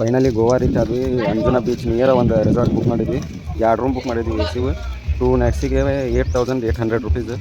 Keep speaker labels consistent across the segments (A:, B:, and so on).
A: Finally Goa reach ಆದ್ವಿ. Anjuna beach near ಒಂದು resort book ಮಾಡಿದ್ವಿ. 2 ರೂಮ್ ಬುಕ್ ಮಾಡಿದ್ವಿ. ಎ ಸಿ 2 ನೈಟ್ಸಿಗೆ 8,800 ರೂಪೀಸ್.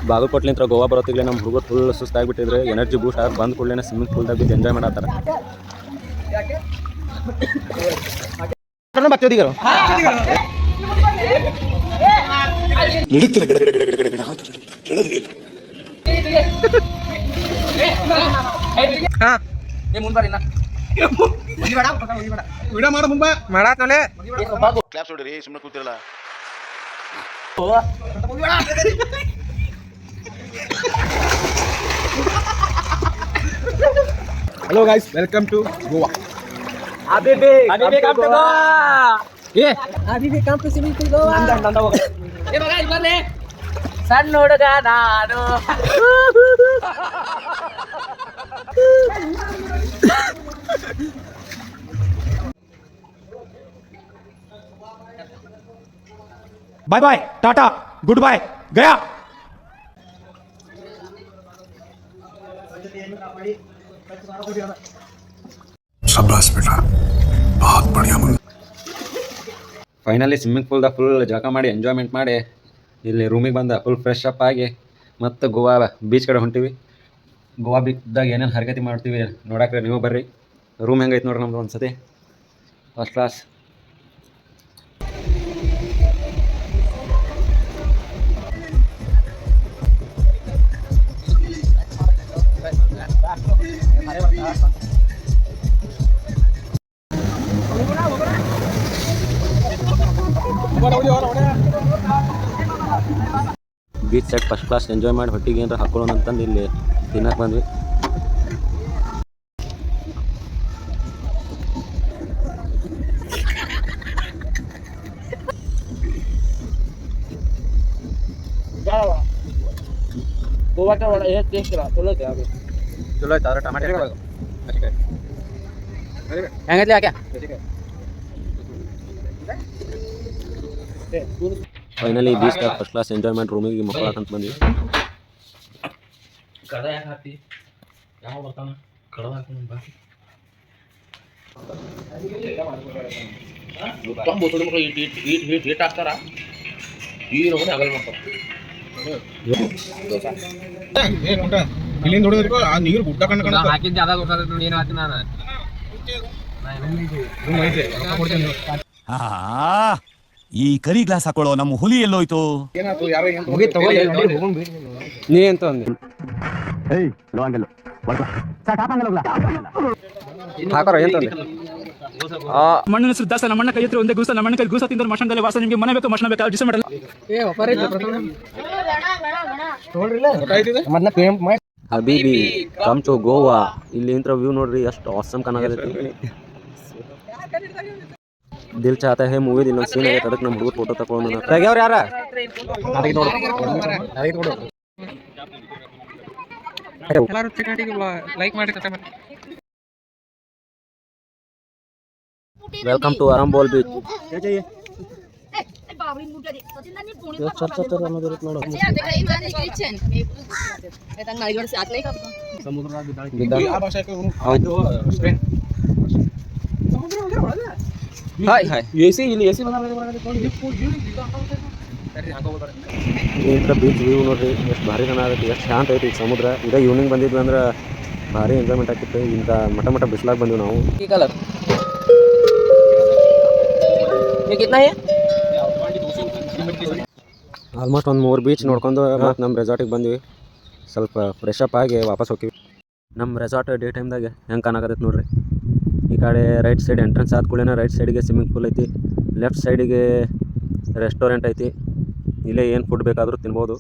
A: ಬಾಗಲಕೋಟ್ಲಿಂದ ಗೋವಾ ಬರೋತ್ತಿಗೆ ನಮ್ಮ ಹುಡುಗರು ಫುಲ್ ಸುಸ್ತಾಗಿಬಿಟ್ಟಿದ್ರೆ ಎನರ್ಜಿ ಬೂಸ್ಟ್ ಆಗಿ ಬಂದು ಕೂಡಲೇ ಸ್ವಿಮ್ಮಿಂಗ್ ಪೂಲ್ದಾಗ ಬಿದ್ದು enjoy ಮಾಡತ್ತಾರ. Hello guys, welcome to Goa. Habibi come to Goa. Yeah, Habibi come to swimming pool Goa. Nanda ಹೋಗ. ಮಗ ಇಬರ್ಲೆ ಸಣ್ಣ ಹುಡುಗ ನಾನು. Bye bye tata goodbye गया. शाबाश बेटा बहुत बढ़िया. ಫೈನಲಿ ಸ್ವಿಮ್ಮಿಂಗ್ ಪೂಲ್ದಾಗ ಫುಲ್ ಜಳಕ ಮಾಡಿ ಎಂಜಾಯ್ಮೆಂಟ್ ಮಾಡಿ ಇಲ್ಲಿ ರೂಮಿಗೆ ಬಂದ ಫುಲ್ ಫ್ರೆಶ್ ಅಪ್ ಆಗಿ ಮತ್ತು ಗೋವಾ ಬೀಚ್ ಕಡೆ ಹೊಂಟಿವಿ. ಗೋವಾ ಬೀಚ್ದಾಗ ಏನೇನು ಹರಕತಿ ಮಾಡ್ತೀವಿ ನೋಡಕ್ಕೆ ನೀವು ಬರ್ರಿ. ರೂಮ್ ಹೆಂಗೈತೆ ನೋಡ್ರಿ ನಮ್ದು ಒಂದು ಸತಿ first class. Beach side first class enjoy ಮಾಡಿ ಹೊಟ್ಟಿಗೆ ಏನಾರ ಹಾಕೊಳ್ಳೋಣ ಅಂತಂದು ಇಲ್ಲಿ ತಿನ್ನಕ್ಕೆ ಬಂದ್ವಿ. ಚಲೋ ಆಯ್ತು. ಆದ್ರೆ ಟಮಾಟೆ ಹೆಂಗೈತಿ ಯಾಕೆ. ಫೈನಲಿ ಬೀಚ್ದಾಗ ಫಸ್ಟ್ ಕ್ಲಾಸ್ ಎಂಜಾಯ್ ಮಾಡಿ ರೂಮಿಗೆ ಮಕ್ಕಳಾಕಂತ ಬಂದ್ವಿ. ಕಡ ಯಾಕೆ ಹಾಕ್ತಿ ಯಾವ ಬರ್ತಾನ ಕಡದ ಹಾಕೊಂಡು ಬಾ ಉತ್ತಮ ಬೋತಡಿ ಮಕ್ಕಳು ಈಟ್ ಹಾಕ್ತಾರ ಈ ನೋಡಿ ಆಗಲ್ ಮಾಡ್ತಾರ. ಇಲ್ಲಿಂದ ನೋಡಿದ್ರಿ ಆ ನೀರು ಗುಡ್ಡ ಕಂಡು ಹಾಕಿದ್ದೆ ಅದಾಗ ಗೊತ್ತಾಗುತ್ತೆ ನೋಡಿ. ಏನು ಹಾಕಿ ನಾನು
B: ಈ ಕರಿ ಗ್ಲಾಸ್ ಹಾಕೊಳ್ಳೋ ನಮ್ಮ ಹುಲಿ ಎಲ್ಲೋಯ್ತು.
A: ನೀ ಅಂತ ಅಂದೆ
C: ಮಣ್ಣಿನ ಸುದ್ದಾಸ ನಮ್ಮಣ್ಣ ಕೈ ಹತ್ರ ಒಂದೇ ಗೂಸ ನಮ್ಮಣ್ಣ ಕೈ ಗೂಸ ತಿಂದ್ರೆ ಮಷಣದಲ್ಲಿ ವಾಸ ನಿಮಗೆ ಮನೆ ಬೇಕು ಮಷಣ ಬೇಕಾ ಡಿಸ ಮಾಡಲ್ಲ.
A: ಹಬೀಬಿ ಕಮ್ ಟು ಗೋವಾ. ಇಲ್ಲಿ ವ್ಯೂ ನೋಡ್ರಿ ಎಷ್ಟು ಆಸಮ್ ಕಾಣಾಗತ್ತೈತಿ. ದಿಲ್ ಚಾಹತಾ ಹೈ ಮೂವಿ ಇನ್ನೊಂದು ಸೀನ್ ಆಗೈತೆ. ಅದಕ್ಕೆ ನಮ್ಮ ಹುಡುಗರು ಫೋಟೋ ತಗೊಂಡು ತೆಗ್ಯಾವ್ರು ಯಾರ welcome to Arambol beach. Hi hi ಎಸಿ ಇಲ್ಲಿ ಎಸಿ ಬೀಚ್ ವ್ಯೂ ನೋಡ್ರಿ ಎಷ್ಟು ಭಾರಿ ಕಾಣಾಗತ್ತೆ. ಎಷ್ಟು ಶಾಂತ ಐತಿ ಈಗ ಸಮುದ್ರ. ಈಗ ಈವ್ನಿಂಗ್ ಬಂದಿದ್ವಿ ಅಂದ್ರೆ ಭಾರಿ ಎಂಜಾಯ್ಮೆಂಟ್ ಆಗ್ತಿತ್ತು. ಇಂಥ ಮಠ ಬಿಸಿಲಾಗ ಬಂದಿವಿ ನಾವು. ಆಲ್ಮೋಸ್ಟ್ ಒಂದು 3 ಬೀಚ್ ನೋಡ್ಕೊಂಡು ಮತ್ತು ನಮ್ಮ ರೆಸಾರ್ಟಿಗೆ ಬಂದ್ವಿ. ಸ್ವಲ್ಪ ಫ್ರೆಶ್ ಅಪ್ ಆಗಿ ವಾಪಸ್ ಹೋಗ್ತೀವಿ. ನಮ್ಮ ರೆಸಾರ್ಟ್ ಡೇ ಟೈಮ್ದಾಗ ಹೆಂಗೆ ಕಾಣಾಕತ್ತೈತೆ ನೋಡ್ರಿ. ಈ ಕಡೆ ರೈಟ್ ಸೈಡ್ ಎಂಟ್ರೆನ್ಸ್ ಆದ ಕೂಡಲೇ ರೈಟ್ ಸೈಡಿಗೆ ಸ್ವಿಮ್ಮಿಂಗ್ ಪೂಲ್ ಐತಿ. ಲೆಫ್ಟ್ ಸೈಡಿಗೆ ರೆಸ್ಟೋರೆಂಟ್ ಐತಿ. ಇಲ್ಲೇ ಏನು ಫುಡ್ ಬೇಕಾದರೂ ತಿನ್ಬೋದು.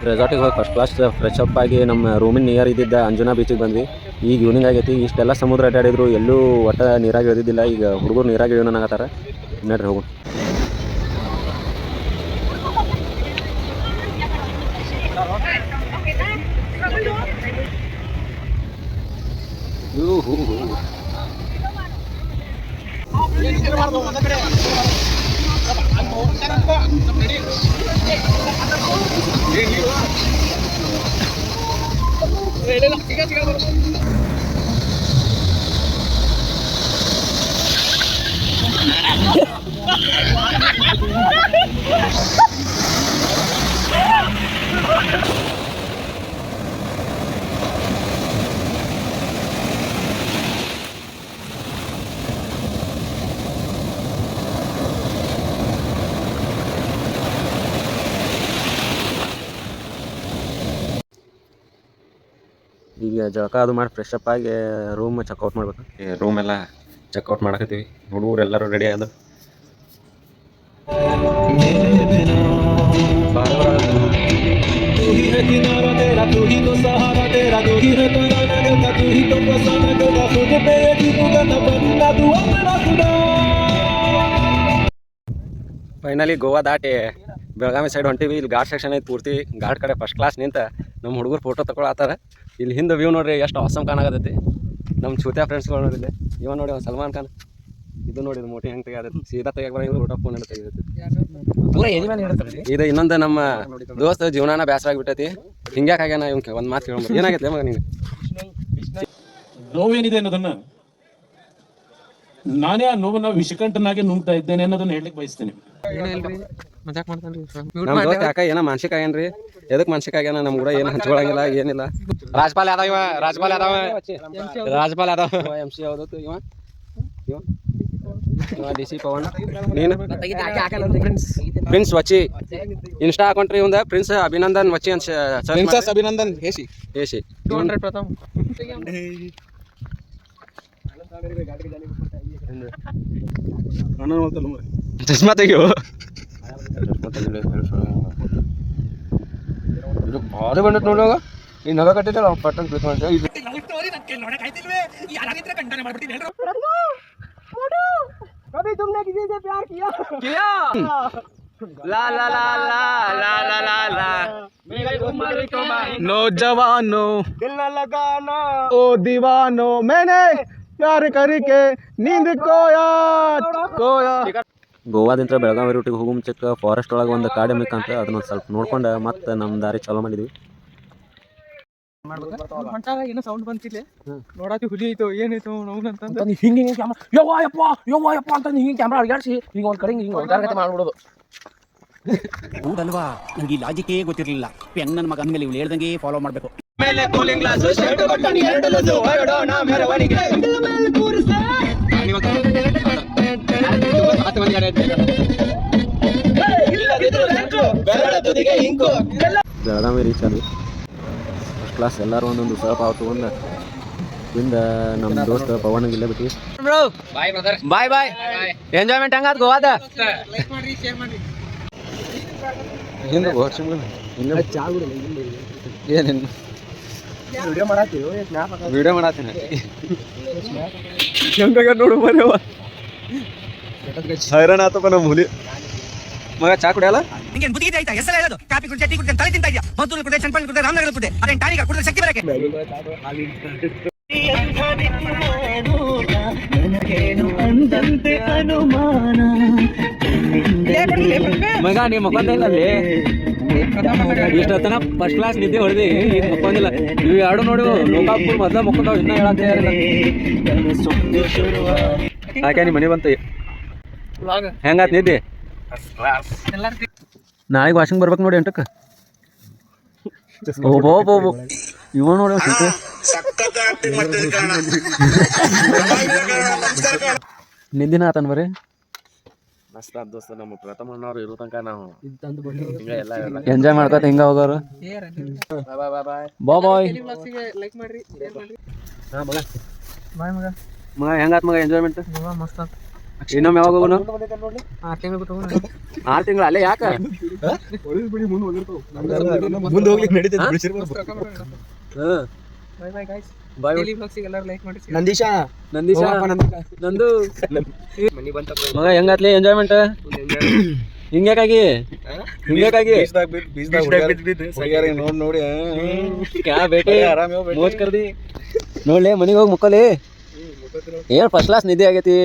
A: ರೆಸಾರ್ಟಿಗೆ ಹೋಗಿ ಫಸ್ಟ್ ಕ್ಲಾಸ್ ಫ್ರೆಶ್ ಅಪ್ ಆಗಿ ನಮ್ಮ ರೂಮಿನ ನಿಯರ್ ಇದ್ದಿದ್ದ ಅಂಜನಾ ಬೀಚಿಗೆ ಬಂದ್ವಿ. ಈಗ ಈವ್ನಿಂಗ್ ಆಗೈತಿ. ಇಷ್ಟೆಲ್ಲ ಸಮುದ್ರ ಅಡ್ಡಾಡಿದ್ರು ಎಲ್ಲೂ ಒಟ್ಟ ನೀರಾಗಿ ಇಳಿದಿದ್ದಿಲ್ಲ. ಈಗ ಹುಡುಗರು ನೀರಾಗಿ ಇಳಿಯೋಣ ಆಗತ್ತಾರ. ನಡ್ರಿ ಹೋಗೋಣ. ಈಗ ಜಳಕ ಅದು ಮಾಡಿ ಫ್ರೆಶ್ ಅಪ್ ಆಗಿ ರೂಮ್ ಚೆಕ್ಔಟ್ ಮಾಡ್ಬೇಕು. ರೂಮ್ ಎಲ್ಲ ಚೆಕ್ಔಟ್ ಮಾಡಕತ್ತೀವಿ. ಹುಡುಗರು ಎಲ್ಲರೂ ರೆಡಿ ಆದ. ಫೈನಲಿ ಗೋವಾ ದಾಟಿ ಬೆಳಗಾವಿ ಸೈಡ್ ಹೊಂಟಿವಿ. ಇಲ್ಲಿ ಘಾಟ್ ಸೆಕ್ಷನ್ ಐತಿ ಪೂರ್ತಿ. ಘಾಟ್ ಕಡೆ ಫಸ್ಟ್ ಕ್ಲಾಸ್ ನಿಂತ ನಮ್ಮ ಹುಡುಗರು ಫೋಟೋ ತಗೊಳತ್ತಾರ. ಇಲ್ಲಿ ಹಿಂದೆ ವ್ಯೂ ನೋಡ್ರಿ ಎಷ್ಟು ಆಸಮ್ ಕಾಣಾಕತ್ತೈತಿ. ನಮ್ಮ ಚೂತ್ಯಾ ಫ್ರೆಂಡ್ಸ್ಗಳು ನೋಡಿದ್ದೆ. ಇವ ನೋಡಿ ಒಂದು ಸಲ್ಮಾನ್ ಖಾನ್. ಇದು ನೋಡಿದ್ ಮೋಟಿ ಹೆಂಗೆ ತೆಗಿಯತೈತಿ. ಸೀದಾ ತೆಗಿಯಕ್ಕೆ ಬರಂಗಿಲ್ಲ, ಊಟ ಫೋನ್ ತೆಗಿತೈತಿ. ಇದು ಇನ್ನೊಂದು ನಮ್ಮ ದೋಸ್ತ ಜೀವನಾನ ಬೇಸರ ಆಗಿಬಿಟ್ಟೈತಿ. ಹಿಂಗ್ಯಾಕೆ ಆಗ್ಯಾನ ಇವ್ಕೆ ಒಂದು ಮಾತು ಕೇಳೋ ಏನಾಗೈತೆ ಮಗ ನಿಂಗೆ?
D: ನೋವೇನಿದೆ ಅನ್ನೋದನ್ನ ನಾನೇ ಆ ನೋವನ್ನ ವಿಷಕಂಠನಾಗಿ ನುಂಗ್ತಾ ಇದ್ದೇನೆ ಅನ್ನೋದನ್ನ ಹೇಳಲಿಕ್ಕೆ ಬಯಸ್ತೇನೆ.
A: ನಮ್ಮ ದೋಸ್ತ ಯಾಕ ಏನೋ ಮಾನಸಿಕ ಆಗ್ಯಾನ್ರಿ. ಎದಕ್ ಮಾನಸಿಕ ಆಗ್ಯಾನ ನಮ್ ಕೂಡ ಏನು ಹಂಚ್ಕೊಳಂಗಿಲ್ಲ ಏನಿಲ್ಲ. ರಾಜ್ಪಾಲ್ ಯಾದವ್ ಇವ. ರಾಜ್ಪಾಲ್ ಯಾದವ್ MC ಯಾವ್ದು ಇವ DC ಪವನ್. ನೀನು ಪ್ರಿನ್ಸ್ ವಚಿ. ಇನ್ಸ್ಟಾ ಅಕೌಂಟ್ರಿ ಇವಂದ ಪ್ರಿನ್ಸ್ ಅಭಿನಂದನ್ ವಚಿ ಅಂತ ಪ್ರಿನ್ಸಸ್ ಅಭಿನಂದನ್ ಹೇಸಿ 200 ಪ್ರಥಮ. ಚಸ್ಮಾ ತೆಗಿಯೋ. ಭಾರಿ ಬಂದೈತೆ ನೋಡುವಾಗ. ಈ ನಗ ಕಟ್ಟಿದ್ದಲ್ಲ ಪಟ್ಟನ್ ಕ್ಲಿಕ್ ಮಾಡ್ತೀವಿ. कभी तुमने किसी से प्यार किया? ला ला ला ला ला ला ला ला नौजवानो दिल न लगाना ओ दीवानो मैंने प्यार करके नींद कोया. ಗೋವಾದಿಂದ ಬೆಳಗಾವಿ ರೂಟಿಗೆ ಹೋಗೋ ಮುಂಚೆಕ್ಕೆ ಫಾರೆಸ್ಟ್ ಒಳಗೆ ಒಂದು ಕಾಡೆಮಿಕ್ ಅಂತ ಅದನ್ನ ಸ್ವಲ್ಪ ನೋಡ್ಕೊಂಡು ಮತ್ತೆ ನಮ್ಮ ದಾರಿ ಚಾಲೂ ಮಾಡಿದ್ವಿ.
E: ಏನೋ ಸೌಂಡ್ ಬಂತಿಲ್ಲ. ನೋಡಾತಿ ಹುಲಿ ಐತೋ ಏನಾಯ್ತು ನೋವಂತ ಹಿಂಗೆ ಕ್ಯಾಮ್ರಾ ಯವ್ವ ಅಂತ ಹಿಂಗೆ ಕ್ಯಾಮ್ರಾ ಅಡ್ಗಾಡ್ಸಿ ಈಗ ಒಂದ್ ಕಡೆ ಹಿಂಗೆ ಒಂದಾರ್ಗತೆ ಮಾಡ್ಬಿಡೋದು.
F: ಹೌದಲ್ವಾ, ನಂಗೆ ಈ ಲಾಜಿಕೇ ಗೊತ್ತಿರಲಿಲ್ಲ. ಪೆನ್ ನನ್ನ ಮಗ ಅಂದ್ಮೇಲೆ ಇವ್ಳು ಹೇಳ್ದಂಗೆ ಫಾಲೋ ಮಾಡಬೇಕು.
A: ಬೆಳಗಾವಿ ರೀಚ್ ಆದ್ವಿ. ಫಸ್ಟ್ ಕ್ಲಾಸ್ ಎಲ್ಲರೂ ಒಂದೊಂದು ಸ್ವಲ್ಪ ಪಾವ್ ತಗೊಂಡು ಹಿಂದ ನಮ್ಮ ದೋಸ್ತ ಪವನ್ ಇಲ್ಲೇ ಬಿಟ್ಟು ಬಾಯ್ ಬಾಯ್. ಎಂಜಾಯ್ಮೆಂಟ್ ಹಂಗಾದ ಗೋವಾದ ಹಿಂದೆ ಏನೇನು ವಿಡಿಯೋ ಮಾಡತ್ತೀನಿ ಹೆಂಗ ನೋಡು ಮರ್ಯವ ಹೈರಾಣ ಆತಪ್ಪ ನಮ್ಮ ಹುಲಿ ಮಗ. ಚಾ ಕುಡಿಯಲ್ಲ
F: ನಿಂಗೆ ಬುದ್ಧಿ ಆಯ್ತಾ? ಹೆಸರು ಹೇಳೋದು ಕಾಫಿ ಕುಡಿದೆ, ಟೀ ಕುಡಿದೆ, ತಲೆ ತಿಂತಾ ಇದೆಯಾ? ಮದ್ದೂರು ಕುಡಿದೆ, ಚಂಪಲ್ ಕುಡಿದೆ, ರಾಮನಗರ ಕುಡಿದೆ, ಅದೇನು ಟಾನಿಕ ಕುಡಿದ್ರೆ ಶಕ್ತಿ ಬರಕ್ಕೆ?
A: ಮಗ ನೀವು ಮಕ್ಕೊಂದಿಲ್ಲ ಅಲ್ಲಿ ಇಷ್ಟೊತ್ತನ ಫಸ್ಟ್ ಕ್ಲಾಸ್ ನಿದ್ದೆ ಹೊಡೆದಿ ಈಗ ಮಕ್ಕೊಂದಿಲ್ಲ. ಇವು ಎರಡು ನೋಡಿ ಲೋಕಾಪುರ್ ಮೊದಲ ಮಕ್ಕೊಂಡವ್ ಇನ್ನೂ ಹೇಳಕ್ ತಯಾರಿಲ್ಲ. ಯಾಕೆ ನಿಮ್ಮ ಮನೆ ಬಂತ ಹೆಂಗಾತ್ ನಿದ್ದೆ? ನಾಳೆಗೆ ವಾಷಿಂಗ್ ಬರ್ಬೇಕು ನೋಡಿ 8ಕ್ಕೆ. ಓಬೋ ಇವ ನೋಡಿ ನಿದ್ದಿನ ಆತನ್ ಬರೀ ದೋಸ್ತ. ನಮ್ಮ ಪ್ರಥಮ ಅಣ್ಣವ್ರು ಇರೋ ತನಕ ನಾವು ಎಂಜಾಯ್ ಮಾಡ್ಕೊತ ಹಿಂಗ ಹೋಗೋರು. ಬಾಯ್ ಮಗ ಹೆಂಗಾತ್ ಮಗ ಎಂಜಾಯ್ಮೆಂಟ್? ಇನ್ನೊಮ್ಮೆ ಯಾವಾಗ ಹೋಗೋನು? 6 ತಿಂಗಳು ಅಲ್ಲೇ ಯಾಕ ಮುಂದೆ ಹೋಗ್ಲಿಕ್ಕೆ ನಡೀತದೆ. ನಂದೀಶಾ ನಂದು ಮಗ ಹೆಂಗಾತ್ಲಿ ಎಂಜಾಯ್ಮೆಂಟ್? ಹಿಂಗ್ಯಾಕಾಗಿ ನೋಡಿ ಕ್ಯಾ ಬೇಟೆ ಮೋಜ್ ಕರ್ದಿ ನೋಡ್ಲಿ. ಮನೆಗೆ ಹೋಗಿ ಮುಕ್ಕೋಲಿ. ಏನ್ ಫಸ್ಟ್ ಕ್ಲಾಸ್ ನಿದ್ದೆ ಆಗೈತಿ.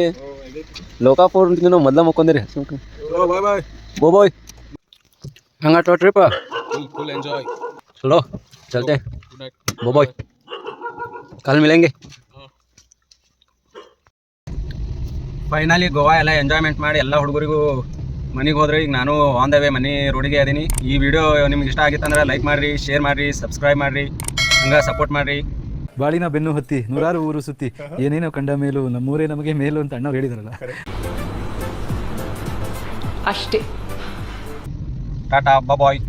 A: ಲೋಕಾಪುರ್ ಮೊದ್ಲ ಮುಕ್ಕೊಂದಿರಿ. ಬಾಯ್ ಹಂಗಾಟ ಟ್ರಿಪ್ ಚಲೋ ಚಲ್ತೆ ಬಾಯ್. ಕಲ್ ಮಿಲೆಂಗೆ ಫೈನಲಿ ಗೋವಾ ಎಲ್ಲ ಎಂಜಾಯ್ಮೆಂಟ್ ಮಾಡಿ ಎಲ್ಲ ಹುಡುಗರಿಗೂ ಮನೆಗೆ ಹೋದ್ರೆ ಈಗ ನಾನು ಆನ್ ದ ವೇ ಮನೆ ರೋಡಿಗೆ ಅದೀನಿ. ಈ ವಿಡಿಯೋ ನಿಮ್ಗೆ ಇಷ್ಟ ಆಗಿತ್ತಂದ್ರೆ ಲೈಕ್ ಮಾಡಿರಿ, ಶೇರ್ ಮಾಡಿರಿ, ಸಬ್ಸ್ಕ್ರೈಬ್ ಮಾಡಿರಿ, ಹಂಗೆ ಸಪೋರ್ಟ್ ಮಾಡಿರಿ.
C: ಬಾಳಿನ ಬೆನ್ನು ಹತ್ತಿ ನೂರಾರು ಊರು ಸುತ್ತಿ ಏನೇನೋ ಕಂಡ ಮೇಲೂ ನಮ್ಮೂರೇ ನಮಗೆ ಮೇಲು ಅಂತ ಅಣ್ಣವ್ರು ಹೇಳಿದಾರಲ್ಲ.
G: ಅಷ್ಟೇ.
A: ಟಾಟಾ ಬಾಯ್.